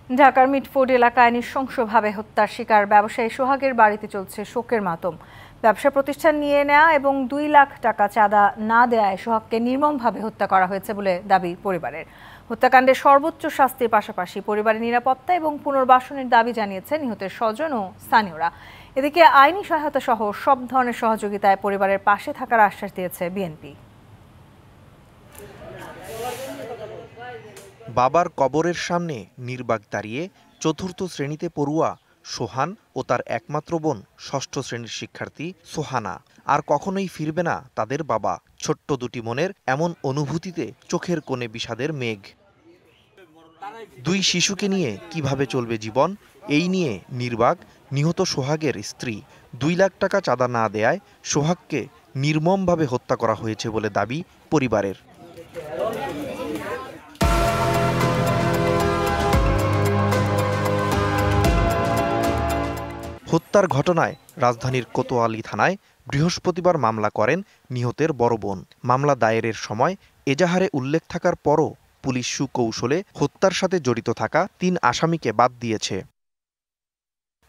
ঢাকার মিটফোর্ড এলাকায় নৃশংসভাবে হত্যার শিকার ব্যবসায়ী সোহাগের বাড়িতে চলছে শোকের মাতম। ব্যবসা প্রতিষ্ঠান নিয়ে নেওয়া এবং 2 লাখ টাকা চাঁদা না দেয়ায় সোহাগকে নির্মমভাবে হত্যা করা হয়েছে বলে দাবি পরিবারের। হত্যাকাণ্ডে সর্বোচ্চ শাস্তির পাশাপাশি পরিবারের নিরাপত্তা এবং পুনর্বাসনের দাবি জানিয়েছে নিহতের স্বজন ও স্থানীয়রা। এদিকে আইনি সহায়তা সহ সব ধরনের সহযোগিতায় পরিবারের পাশে থাকার আশ্বাস দিয়েছে বিএনপি। বাবার কবরের সামনে নির্বাক দাঁড়িয়ে চতুর্থ শ্রেণীতে পড়ুয়া সোহান ও তার একমাত্র বোন ষষ্ঠ শ্রেণীর শিক্ষার্থী সোহানা আর কখনোই ফিরবে না তাদের বাবা। ছোট্ট দুটি মনের এমন অনুভূতিতে চোখের কোণে বিষাদের মেঘ। 2 শিশুকে নিয়ে কিভাবে চলবে জীবন, এই নিয়ে নির্বাক নিহত সোহাগের স্ত্রী। 2 লাখ টাকা চাঁদা না দেয়ায় সোহাগকে নির্মমভাবে হত্যা করা হয়েছে বলে দাবি পরিবারের। হত্যার ঘটনায় রাজধানীর কোতোয়ালি থানায় বৃহস্পতিবার মামলা করেন নিহতের বড় বোন। মামলা দায়েরের সময় এজাহারে উল্লেখ থাকার পরও পুলিশ সুকৌশলে হত্যার সাথে জড়িত থাকা 3 আসামিকে বাদ দিয়েছে।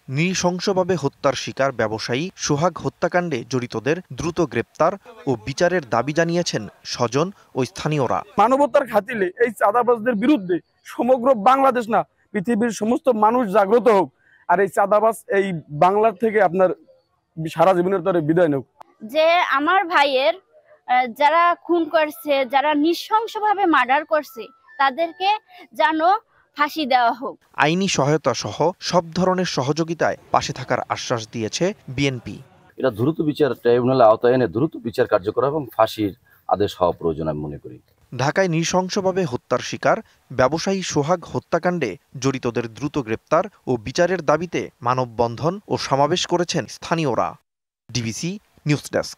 নৃশংসভাবে হত্যার শিকার ব্যবসায়ী সোহাগ হত্যাকাণ্ডে জড়িতদের দ্রুত গ্রেপ্তার ও বিচারের দাবি জানিয়েছেন স্বজন ও স্থানীয়রা। মানবতার খাতিরে এই চাঁদাবাজদের বিরুদ্ধে সমগ্র বাংলাদেশ না, পৃথিবীর সমস্ত মানুষ জাগ্রত হোক, আর এই চাঁদাবাজ এই বাংলার থেকে আপনার সারা জীবনের তরে বিদায় হোক। যে আমার ভাইয়ের যারা খুন করছে, যারা নৃশংসভাবে মার্ডার করছে, তাদেরকে যেন ফাঁসি দেওয়া হোক। আইনি সহায়তা সহ সব ধরনের সহযোগিতায় পাশে থাকার আশ্বাস দিয়েছে বিএনপি। এটা দ্রুত বিচার ট্রাইব্যুনালের আওতায় এনে দ্রুত বিচার কার্যকর এবং ফাঁসির আদেশ হওয়া প্রয়োজন আমি মনে করি। ঢাকায় নৃশংসভাবে হত্যার শিকার ব্যবসায়ী সোহাগ হত্যাকাণ্ডে জড়িতদের দ্রুত গ্রেপ্তার ও বিচারের দাবিতে মানববন্ধন ও সমাবেশ করেছেন স্থানীয়রা। DBC news desk.